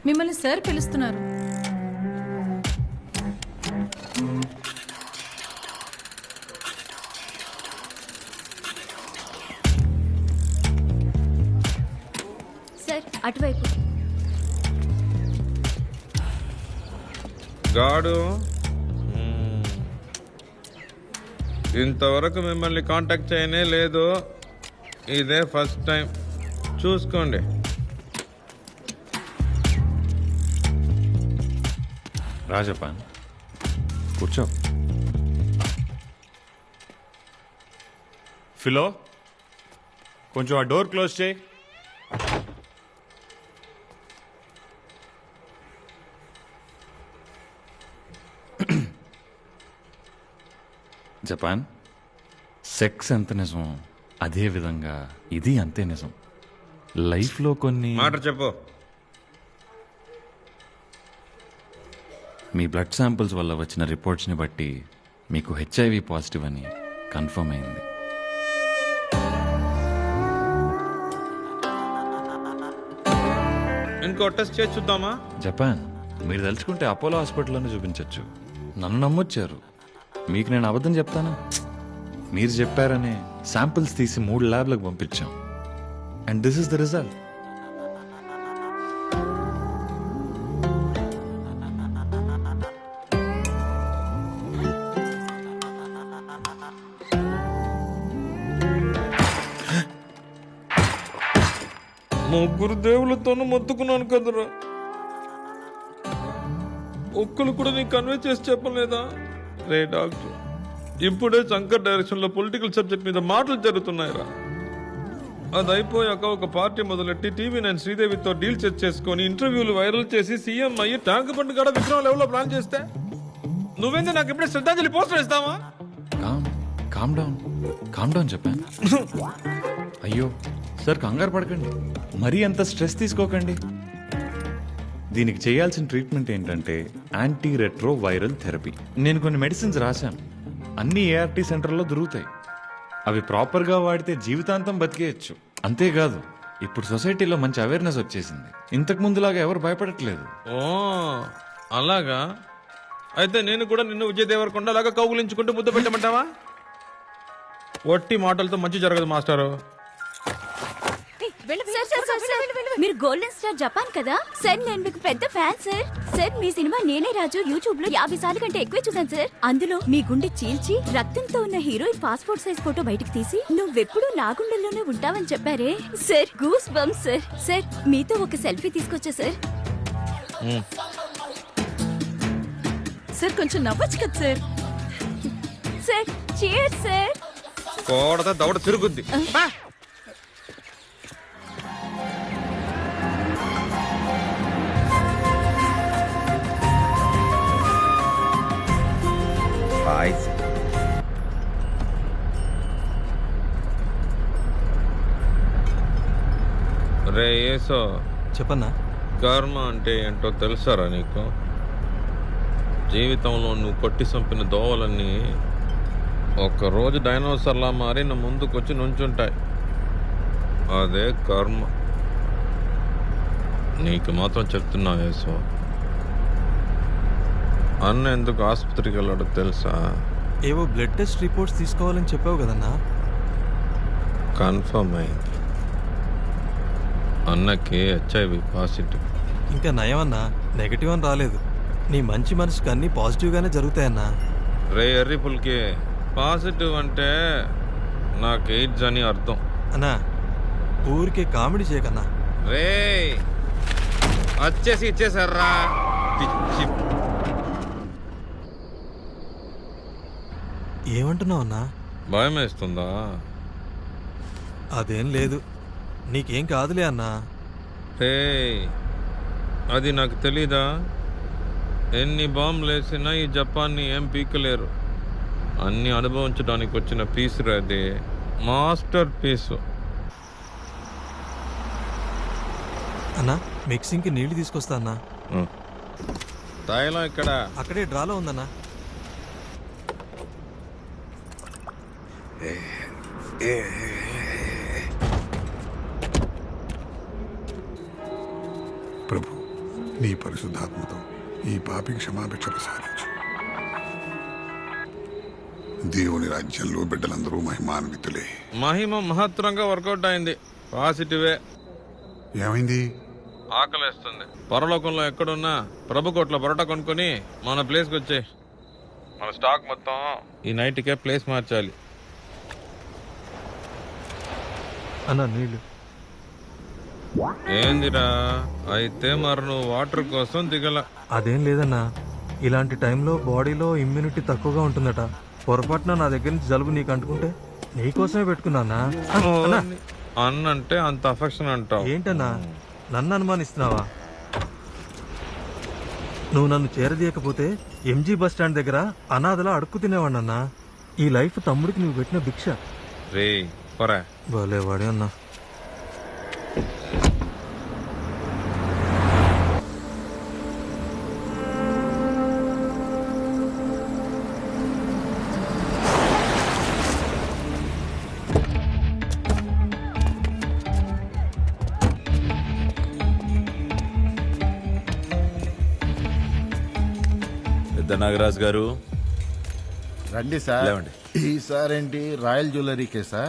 మిమ్మల్ని సార్ పిలుస్తున్నారు. సార్ అటువైపు. గాడు ఇంతవరకు మిమ్మల్ని కాంటాక్ట్ చేయనే లేదు. ఇదే ఫస్ట్ టైం. చూసుకోండి. రాజపాన్ కూర్చో. ఫిలో కొంచెం ఆ డోర్ క్లోజ్ చేయి. జపాన్ సెక్స్ ఎంత నిజం, అదే విధంగా ఇది అంతే నిజం. లైఫ్లో కొన్ని మాట చెప్పు. మీ బ్లడ్ శాంపిల్స్ వల్ల వచ్చిన రిపోర్ట్స్ని బట్టి మీకు హెచ్ఐవి పాజిటివ్ అని కన్ఫర్మ్ అయింది. ఇంకో టెస్ట్ చేసి చూద్దామా? జపాన్ మీరు తలుచుకుంటే అపోలో హాస్పిటల్లోనే చూపించవచ్చు. నన్ను నమ్మొచ్చారు, మీకు నేను అబద్ధం చెప్తానా? మీరు చెప్పారనే శాంపిల్స్ తీసి 3 ల్యాబ్లకు పంపించాం. And this is the result. ముగ్గురు దేవులతోనూ మొత్తుకున్నాను కదరా, ఒక్కరు కూడా నీకు కన్వే చేసి చెప్పలేదా? రే డాక్టర్, ఇప్పుడే శంకర్ డైరెక్షన్ లో పొలిటికల్ సబ్జెక్ట్ మీద మాటలు జరుగుతున్నాయిరా. అది అయిపోయాక ఒక పార్టీ మొదలెట్టి TV9 శ్రీదేవితో డీల్ సెట్ చేసుకొని ఇంటర్వ్యూలు వైరల్ చేసి సీఎం అయ్యి ట్యాంక్ బండ్ కాడ విక్రమ్ లెవెల్లో ప్లాన్ చేస్తే నువ్వేంది నాకు ఇప్పుడే శ్రద్ధాంజలి పోస్టర్ ఇస్తావా? కామ్ డౌన్ చెప్పాను. అయ్యో సార్, కంగారు పడకండి, మరీ అంత స్ట్రెస్ తీసుకోకండి. దీనికి చేయాల్సిన ట్రీట్మెంట్ ఏంటంటే యాంటీ రెట్రో వైరల్ థెరపీ. నేను కొన్ని మెడిసిన్స్ రాశాను, అన్ని ART సెంటర్లో దొరుకుతాయి. అవి ప్రాపర్గా వాడితే జీవితాంతం బతికేయచ్చు. అంతేకాదు, ఇప్పుడు సొసైటీలో మంచి అవేర్నెస్ వచ్చేసింది. ఇంతకు ముందులాగా ఎవరు భయపడట్లేదు. ఓ అలాగా? అయితే నేను కూడా నిన్ను విజయ్ దేవరకొండ లాగా కౌగులించుకుంటూ ముద్ద పెట్టమంటావా? వట్టి మాటలతో మంచి జరగదు మాస్టారు. మీరు గోల్డెన్ స్టార్ జపాన్ కదా సార్, నేను మీకు పెద్ద ఫ్యాన్ సార్. సార్ మీ సినిమా నేనే రాజు యూట్యూబ్ లో 50 సార్లు కంటే ఎక్కువ చూసాను సార్. అందులో మీ గుండె చీల్చి రక్తంతో ఉన్న హీరోయిన్ పాస్పోర్ట్ సైజ్ ఫోటో బయటకు తీసి నువ్వెప్పుడు నా గుండెల్లోనే ఉంటావని చెప్పారే sir. Goose bumps sir. Sir మీతో ఒక సెల్ఫీ తీసుకొచ్చా సార్. సార్ కొంచెం నవ్వచ్చు కదా సార్. Sir cheers sir. కోడత దవడ తిరుగుద్ది. రే ఏసో, చెప్పన్నా. కర్మ అంటే ఏంటో తెలుసారా నీకు? జీవితంలో నువ్వు కొట్టి చంపిన దోవలన్నీ ఒక్కరోజు డైనోసర్లా మారి నా ముందుకొచ్చి నుంచుంటాయి. అదే కర్మ. నీకు మాత్రం చెప్తున్నా ఏసో, అన్న ఎందుకు ఆసుపత్రికి వెళ్ళాడో తెలుసా? ఏవో బ్లడ్ టెస్ట్ రిపోర్ట్స్ తీసుకోవాలని చెప్పావు కదన్నా. కన్ఫర్మ్ అయింది, అన్నకి HIV పాజిటివ్. ఇంకా నయమన్నా, నెగటివ్ అని రాలేదు. నీ మంచి మనసుకి అన్నీ పాజిటివ్గానే జరుగుతాయన్నా. రే ఎర్రి పుల్కి, పాజిటివ్ అంటే నాకు ఎయిడ్స్ అని అర్థం. అన్నా ఊరికే కామెడీ చేయకన్నా. రే వచ్చేసి ఇచ్చేసారా పిచ్చి. ఏమంటున్నావు అన్నా? భయం వేస్తుందా? అదేం లేదు, నీకేం కాదులే అన్నా. రే అది నాకు తెలీదా? ఎన్ని బాంబులు వేసినా ఈ జపాన్ని ఏం పీకలేరు. అన్ని అనుభవించడానికి వచ్చిన పీస్ అది, మాస్టర్ పీసు. అన్నా మిక్సింగ్కి నీళ్లు తీసుకొస్తా అన్నా. తైలం ఇక్కడ అక్కడే డ్రాలో ఉందన్నా. ప్రభు, నీ పరిశుద్ధాత్మతో ఈ పాపికి క్షమాభిక్ష ప్రసాదించు. దేవుని రాజ్యంలో బిడ్డలందరూ మహిమాన్వితులే. మహిమ మహత్తరంగా వర్కౌట్ అయింది. పాజిటివే. ఏమైంది? ఆకలేస్తుంది. పరలోకంలో ఎక్కడున్నా ప్రభు కోట్ల పరోటా కొనుక్కొని మన ప్లేస్కి వచ్చే. మన స్టాక్ మొత్తం ఈ నైట్కే ప్లేస్ మార్చాలి. అన్న నీళ్ళు. ఏందిరా అయితే మరి నువ్వు వాటర్ కోసం దిగల? అదేం లేదన్నా, ఇలాంటి టైంలో బాడీలో ఇమ్యూనిటీ తక్కువగా ఉంటుందట. పొరపాటున నా దగ్గర నుంచి జలుబు నీకు అంటుకుంటే నీకోసమే పెట్టుకున్నా. అన్నంటే అంత అఫెక్షన్ అంటావు ఏంటన్నా, నన్ను అనుమానిస్తున్నావా? నువ్వు నన్ను చేరదీయకపోతే ఎంజీ బస్ స్టాండ్ దగ్గర అనాథలా అడుక్కు తినేవాడినన్నా. ఈ లైఫ్ తమ్ముడికి నువ్వు పెట్టిన భిక్ష. రే పరా. భలేవాడే అన్నా. పెద్ద నాగరాజు గారు రండి సార్. లేవండి. ఈసారేంటి రాయల్ జ్యువెలరీ కేసా?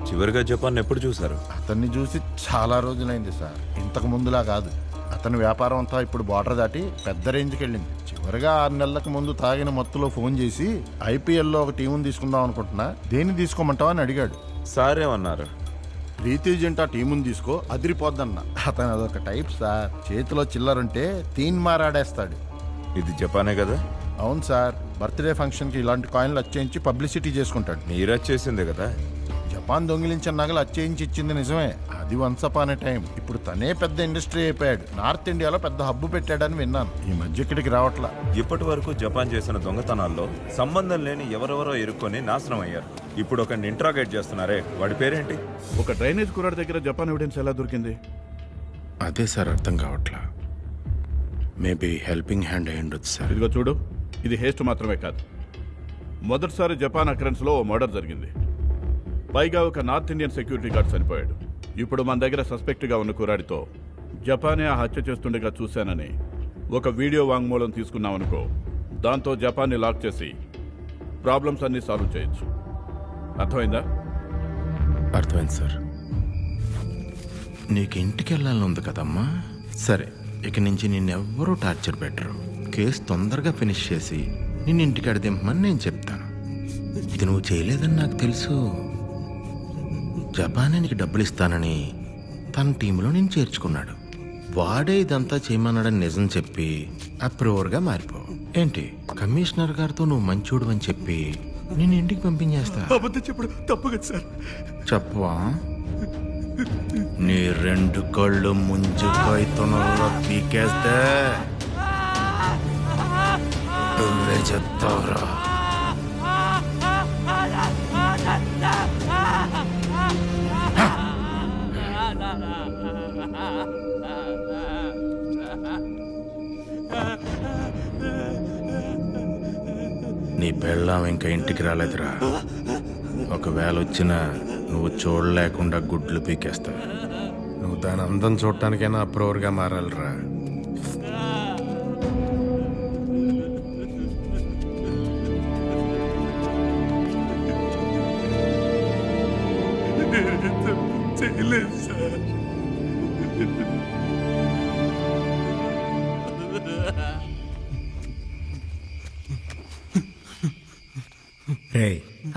చివరిగా జపాన్ ఎప్పుడు చూసారు? అతన్ని చూసి చాలా రోజులైంది సార్. ఇంతకు ముందులా కాదు. అతని వ్యాపారం అంతా ఇప్పుడు బార్డర్ దాటి పెద్ద రేంజ్కి వెళ్ళింది. చివరిగా 6 నెలలకు ముందు తాగిన మత్తులో ఫోన్ చేసి ఐపీఎల్లో ఒక టీముని తీసుకుందాం అనుకుంటున్నా, దేన్ని తీసుకోమంటావా అని అడిగాడు. సారేమన్నారు? ప్రీతి జంట టీముని తీసుకో, అదిరిపోద్దన్న. అతను అదొక టైప్ సార్. చేతిలో చిల్లరుంటే తీన్ మారాడేస్తాడు. ఇది జపానే కదా? అవును సార్. బర్త్డే ఫంక్షన్కి ఇలాంటి కాయిన్లు అచ్చేయించి పబ్లిసిటీ చేసుకుంటాడు. మీరు వచ్చేసిందే కదా? జపాన్ దొంగిలించిన నగలు అచ్చేయించి ఇచ్చింది నిజమే. అది వన్స్ అపాన్ ఏ టైం. ఇప్పుడు తనే పెద్ద ఇండస్ట్రీ అయిపోయాడు. నార్త్ ఇండియాలో పెద్ద హబ్బు పెట్టాడని విన్నాను. ఈ మధ్య ఇక్కడికి రావట్లా. ఇప్పటి వరకు జపాన్ చేసిన దొంగతనాల్లో సంబంధం లేని ఎవరెవరో ఇరుక్కొని నాశనం అయ్యారు. ఇప్పుడు ఒక ఇంట్రాగేట్ చేస్తున్నారే, వాడి పేరేంటి? ఒక డ్రైనేజ్ కుర్రాడి దగ్గర జపాన్ ఎవిడెన్స్ ఎలా దొరికింది? అదే సార్ అర్థం కావట్లా. మేబీ హెల్పింగ్ హ్యాండ్ అయి ఉండొచ్చు సార్. ఇదిగో చూడు, ఇది హేస్ట్ మాత్రమే కాదు. మొదటిసారి జపాన్ అకరెన్స్లో ఓ మర్డర్ జరిగింది. పైగా ఒక నార్త్ ఇండియన్ సెక్యూరిటీ గార్డ్ చనిపోయాడు. ఇప్పుడు మన దగ్గర సస్పెక్ట్గా ఉన్న కుర్రాడితో జపానే ఆ హత్య చేస్తుండగా చూశానని ఒక వీడియో వాంగ్మూలం తీసుకున్నామనుకో, దాంతో జపాన్ని లాక్ చేసి ప్రాబ్లమ్స్ అన్ని సాల్వ్ చేయొచ్చు. అర్థమైందా? అర్థమైంది సార్. నీకు ఇంటికి వెళ్ళాలని ఉంది కదమ్మా. సరే, ఇక నుంచి నిన్నెవ్వరూ టార్చర్ పెట్టరు. కేసు తొందరగా ఫినిష్ చేసి నిన్ను ఇంటికి అడిదింపమని నేను చెప్తాను. ఇది నువ్వు చేయలేదని నాకు తెలుసు. జపానే నీకు డబ్బులు ఇస్తానని తన టీంలో నేను చేర్చుకున్నాడు. వాడే ఇదంతా చేయమన్నాడని నిజం చెప్పి అప్రూవర్గా మారిపో. ఏంటి, కమిషనర్ గారితో నువ్వు మంచోడు అని చెప్పి నేను ఇంటికి పంపించేస్తా. చెప్పడు తప్పు కదా సార్. చెప్పవా? నీ 2 కళ్ళు ముంజుకాయ తొనలో పీకేస్తే నువ్వే చెప్తావురా. నీ పెళ్ళాం ఇంకా ఇంటికి రాలేదురా. ఒకవేళ వచ్చినా నువ్వు చూడలేకుండా గుడ్లు పీకేస్తా. నువ్వు దాని అందం చూడటానికైనా అప్రూవర్గా మారాలిరా.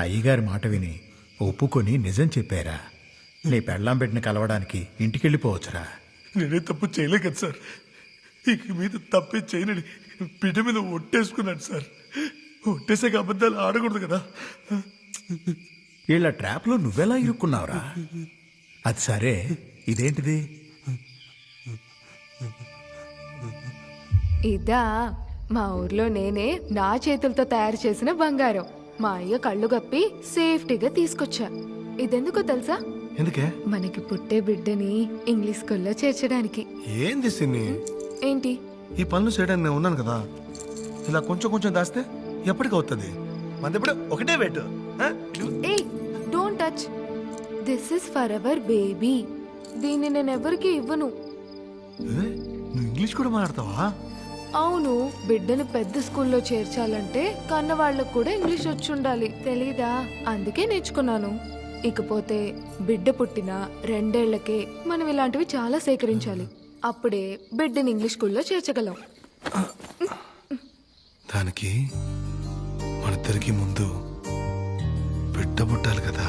అయ్యగారి మాట విని ఒప్పుకొని నిజం చెప్పారా? నీ పెళ్ళాం పెట్టిన కలవడానికి ఇంటికెళ్ళిపోవచ్చురా. నేనే తప్పు చేయలే కదా సార్. ఇక మీద తప్పే చేయనని పిట మీద ఒట్టేసుకున్నాడు సార్. ఒట్టేసాక అబద్ధాలు ఆడకూడదు కదా. వీళ్ళ ట్రాప్లో నువ్వెలా ఇరుక్కున్నావురా? అది సరే, ఇదేంటిది? ఇదా మా ఊర్లో నేనే నా చేతులతో తయారు చేసిన బంగారం. మా అయ్య కళ్ళు కప్పి సేఫ్టీగా తీసుకొచ్చా. ఇదెందుకో తెలుసా? ఎందుకే? మనకి పుట్టే బిడ్డని ఇంగ్లీష్ స్కూల్లో చేర్చడానికి. ఏంది సిన్ని? ఏంటి? ఈ పనులు చేయడానికి నేను ఉన్నాను కదా. ఇలా కొంచెం కొంచెం దాస్తే ఎప్పటికి అవుతుంది. మన ఇప్పుడు ఒకటే పెట్టు. ఏ don't touch. This is forever baby. దీన్ని నేను ఎవరికి ఇవ్వను. నువ్వు ఇంగ్లీష్ కూడా మాట్లాడతావా? అవును, బిడ్డను పెద్ద స్కూల్లో చేర్చాలంటే కన్న వాళ్ళకు కూడా ఇంగ్లీష్ వచ్చి ఉండాలి, తెలీదా? అందుకే నేర్చుకున్నాను. ఇకపోతే బిడ్డ పుట్టిన 2 ఏళ్లకే మనం ఇలాంటివి చాలా సేకరించాలి. అప్పుడే బిడ్డని ఇంగ్లీష్ స్కూల్లో చేర్చగలం. దానికి మనిద్దరికి ముందు బిడ్డ పుట్టాలి కదా.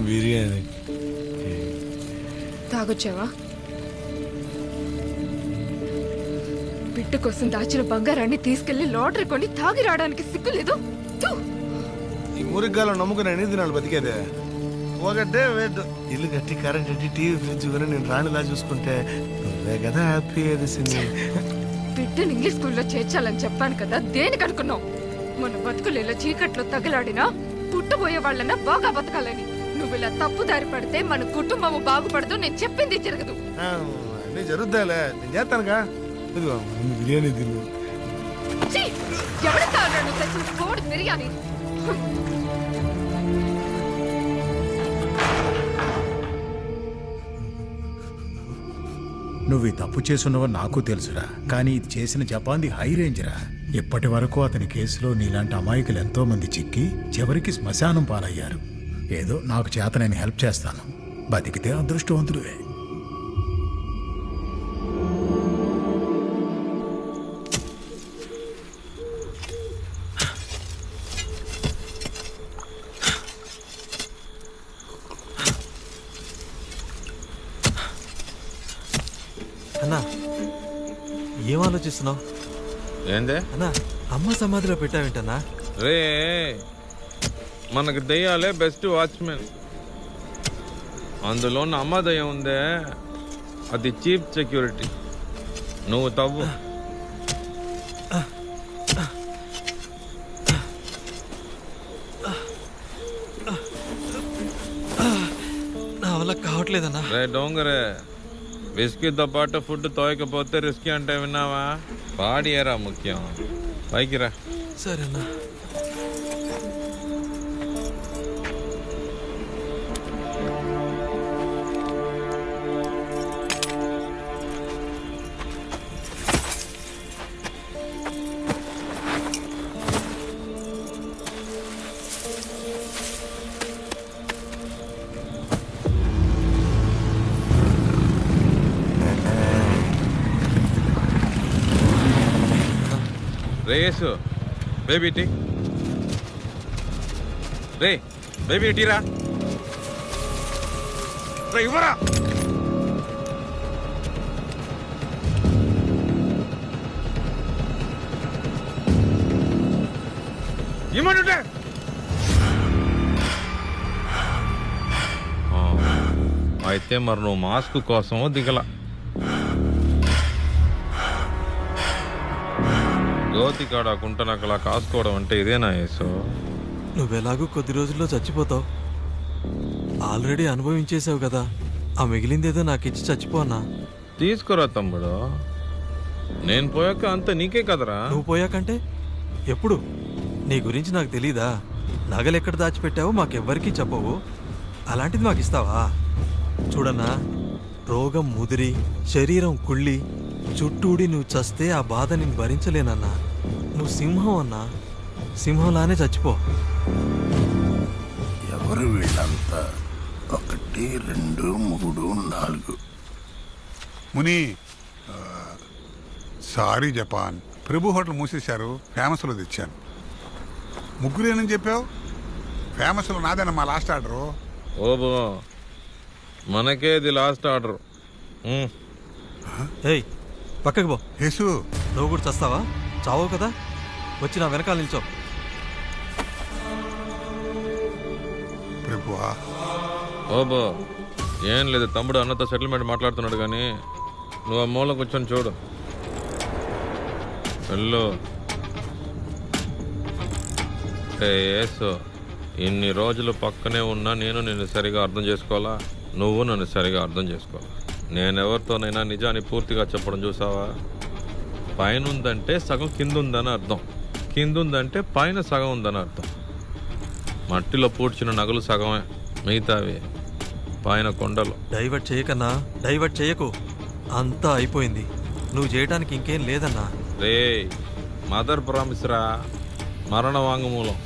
బిర్యానీ తాగొచ్చావా? బిడ్డ కోసం దాచిన బంగారాన్ని తీసుకెళ్లి లాటరీ కొని తాగి రావడానికి సిగ్గులేదు? ఈ మురిగ్గాలో నమ్ముకుని ఎన్ని దినాలు బతికేదే? ఒకటే వెయిట్. ఇల్లు కట్టి కరెంట్ కట్టి టీవీ ఫ్రిడ్జ్ కొని నేను రాణిలా చూసుకుంటే నువ్వే కదా హ్యాపీ అనిసింది. బిడ్డని ఇంగ్లీష్ స్కూల్లో చేర్చాలని చెప్పాను కదా, దేనికి అనుకున్నావు? మన బతుకులేలా చీకట్లో తగలాడినా పుట్టబోయే వాళ్ళన్నా బాగా బతకాలని. నువ్వు ఇలా తప్పు దారి పడితే మన కుటుంబం బాగుపడదు. నేను చెప్పింది జరగదు. అన్నీ జరుగుతాలే, నేను చేస్తానుగా. ఇదిగో బిర్యానీ తిను. ఎవరి తాను తెచ్చిన కోడి బిర్యానీ? నువ్వు ఈ తప్పు చేసున్నవో నాకు తెలుసురా, కానీ ఇది చేసిన జపాన్ది హై రేంజ్రా. ఇప్పటి వరకు అతని కేసులో నీలాంటి అమాయకులు ఎంతో మంది చిక్కి చివరికి శ్మశానం పాలయ్యారు. ఏదో నాకు చేత నేను హెల్ప్ చేస్తాను. బతికితే అదృష్టవంతుడివే. అన్నా, ఏం ఆలోచిస్తున్నావు? ఏందే అన్నా, అమ్మ సమాధిలో పెట్టావేంటన్నా? రే, మనకు దయ్యాలే బెస్ట్ వాచ్మెన్. అందులో ఉన్న అమ్మ దయ్యం ఉందే, అది చీప్ సెక్యూరిటీ. నువ్వు తవ్వు. నా వల్ల కావట్లేదన్నా. రే డోంగరే, విస్కీతో పాటు ఫుడ్ తోయకపోతే రిస్కీ అంటే విన్నావా? బాడీ ఏరా ముఖ్యం. పైకి రా. సరేనా. రేసు బేబీ టీ. రే బేబీ టీరా. రే ఇవ్వరా. ఇవ్వమంటుంటే. అయితే మరి నువ్వు మాస్క్ కోసమో దిగల. గోతికాడ కుంటనకలా కాసుకోవడం అంటే ఇదేనా యేసు? నువ్వెలాగూ కొద్ది రోజుల్లో చచ్చిపోతావు. ఆల్రెడీ అనుభవించేసావు కదా, ఆ మిగిలిందేదో నాకు ఇచ్చి చచ్చిపోనా. తీసుకురా తమ్ముడు, నేను పోయాక అంత నీకే కదరా. నువ్వు పోయాకంటే ఎప్పుడు? నీ గురించి నాకు తెలీదా? నగలెక్కడ దాచిపెట్టావో మాకెవ్వరికీ చెప్పవు, అలాంటిది మాకు ఇస్తావా? చూడన్నా, రోగం ముదిరి శరీరం కుళ్ళి చుట్టూడి నువ్వు చస్తే ఆ బాధ నేను భరించలేనన్నా. నువ్వు సింహం అన్నా, సింహంలానే చచ్చిపో. ఎవరు వీళ్ళంతా? 1 2 3 4. ముని, సారీ జపాన్, ప్రభు హోటల్ మూసేశారు, ఫేమస్లో తెచ్చాను. ముగ్గురేనని చెప్పావు? ఫేమస్లో నాదేనా మా లాస్ట్ ఆర్డరు? ఓబో, మనకేది లాస్ట్ ఆర్డర్. ఏయ్ పక్కకు పో. యేసు, నువ్వు కూడా చస్తావా? చావో కదా, వచ్చి నా వెనకాల నిల్చో. ప్రభువా. ఓబో, ఏం లేదు తమ్ముడు అన్నతో సెటిల్మెంట్ మాట్లాడుతున్నాడు, కానీ నువ్వు ఆ మూల కూర్చొని చూడు. వెళ్ళు. యేసు, ఇన్ని రోజులు పక్కనే ఉన్నా నేను నిన్ను సరిగా అర్థం చేసుకోవాలా? నువ్వు నన్ను సరిగా అర్థం చేసుకో. నేనెవరితోనైనా నిజాన్ని పూర్తిగా చెప్పడం చూసావా? పైన ఉందంటే సగం కింద ఉందని అర్థం, కింద ఉందంటే పైన సగం ఉందని అర్థం. మట్టిలో పూడ్చిన నగలు సగమే, మిగతావి పైన కొండలు. డైవర్ట్ చేయకన్నా, డైవర్ట్ చేయకు. అంతా అయిపోయింది. నువ్వు చేయడానికి ఇంకేం లేదన్నా. రే మదర్ ప్రామిస్ రా, మరణ వాంగ్మూలం.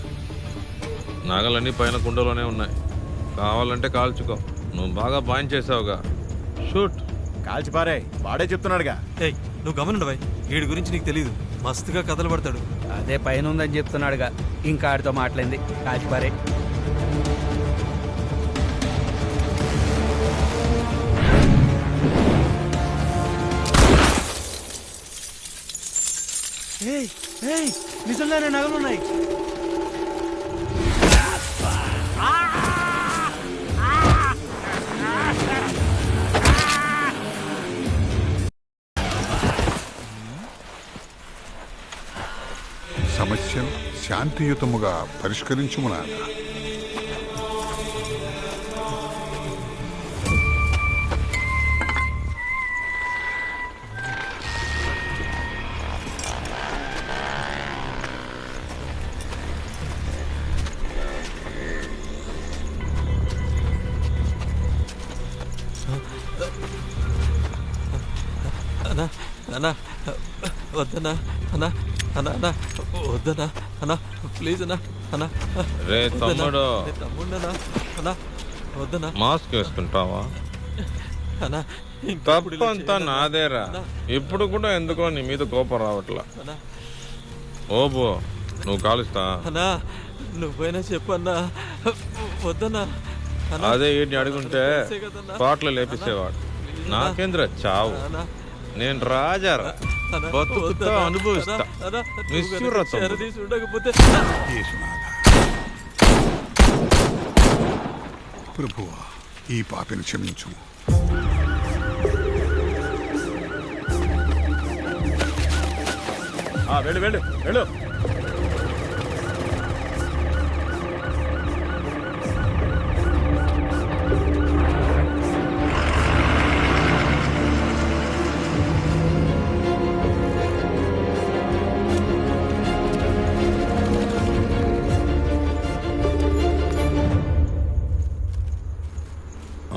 నగలన్నీ పైన కుండలోనే ఉన్నాయి. కావాలంటే కాల్చుకో. నువ్వు బాగా పాయింట్ చేసావుగా. షూట్. కాల్చిపారే, వాడే చెప్తున్నాడుగా. ఏయ్ నువ్వు గమనండి, వీడి గురించి నీకు తెలీదు. మస్తుగా కథలు పడతాడు. అదే పైన ఉందని చెప్తున్నాడుగా, ఇంకా ఆడితో మాట్లాడింది. కాల్చిపారే. నిజంగానే నగలున్నాయి. సమస్యను శాంతియుతముగా పరిష్కరించుము నాన్న. అన్నా అన్నా వద్దన్నా, అన్నా అన్నా అన్నా వద్దన్నా, అన్నా ప్లీజ్ అన్నా, అన్నా రే తమ్ముడు, తమ్ముడన్నా, అన్నా వద్దన్నా. మాస్క్ వేసుకుంటావా? అన్నా తప్పంతా నాదేరా. ఇప్పుడు కూడా ఎందుకో నీ మీద కోపం రావట్లా. ఓబో నువ్వు కాలుస్తా. అన్నా నువ్వైనా చెప్పన్నా, వద్దన్నా. అదే వీటిని అడుగుంటే పాటలు లేపిసేవాడు. నాకేంద్ర చావు, నేను రాజారా, బతుకుతా అనుభవిస్తా. ఉండకపోతే ప్రభువా ఈ పాపిని క్షమించు. వెళ్ళు వెళ్ళు వెళ్ళు.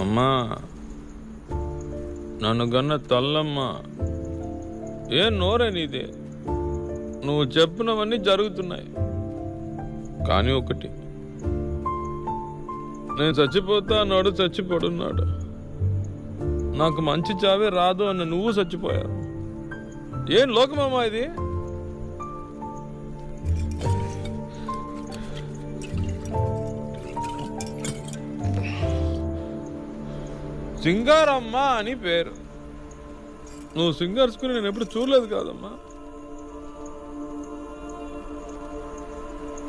అమ్మా నన్ను గన్న తల్లమ్మ, ఏం నోరే నీదే. నువ్వు చెప్పినవన్నీ జరుగుతున్నాయి. కానీ ఒకటి, నేను చచ్చిపోతా అన్నాడు, చచ్చిపోడున్నాడు. నాకు మంచి చావే రాదు అన్న నువ్వు చచ్చిపోయావు. ఏం లోకమమ్మా ఇది? సింగారమ్మ అని పేరు. నువ్వు సింగర్స్కుని నేను ఎప్పుడు చూడలేదు కాదమ్మా.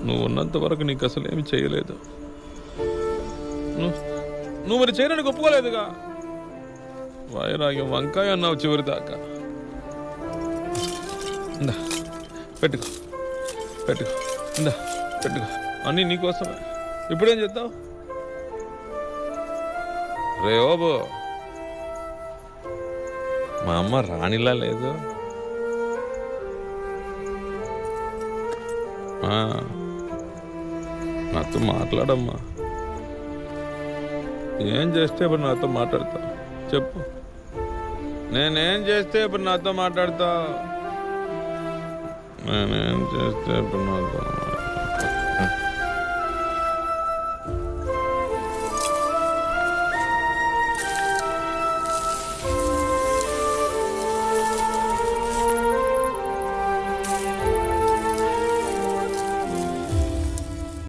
నువ్వు ఉన్నంత వరకు నీకు అసలు ఏమి చేయలేదు. నువ్వు మరి చేయడానికి ఒప్పుకోలేదుగా. వైరాగ్యం వంకాయ అన్నావు చివరి దాకా. ఇందా పెట్టుకో, పెట్టుకో, ఇందా పెట్టుకో, అన్నీ నీకోసమే. ఇప్పుడేం చేద్దావు? రే ఓబో, మా అమ్మ రాణిలా లేదు. నాతో మాట్లాడమ్మా. ఏం చేస్తే ఇప్పుడు నాతో మాట్లాడతావు చెప్పు. నేనేం చేస్తే ఇప్పుడు నాతో మాట్లాడతావు? నేనేం చేస్తే ఇప్పుడు నాతో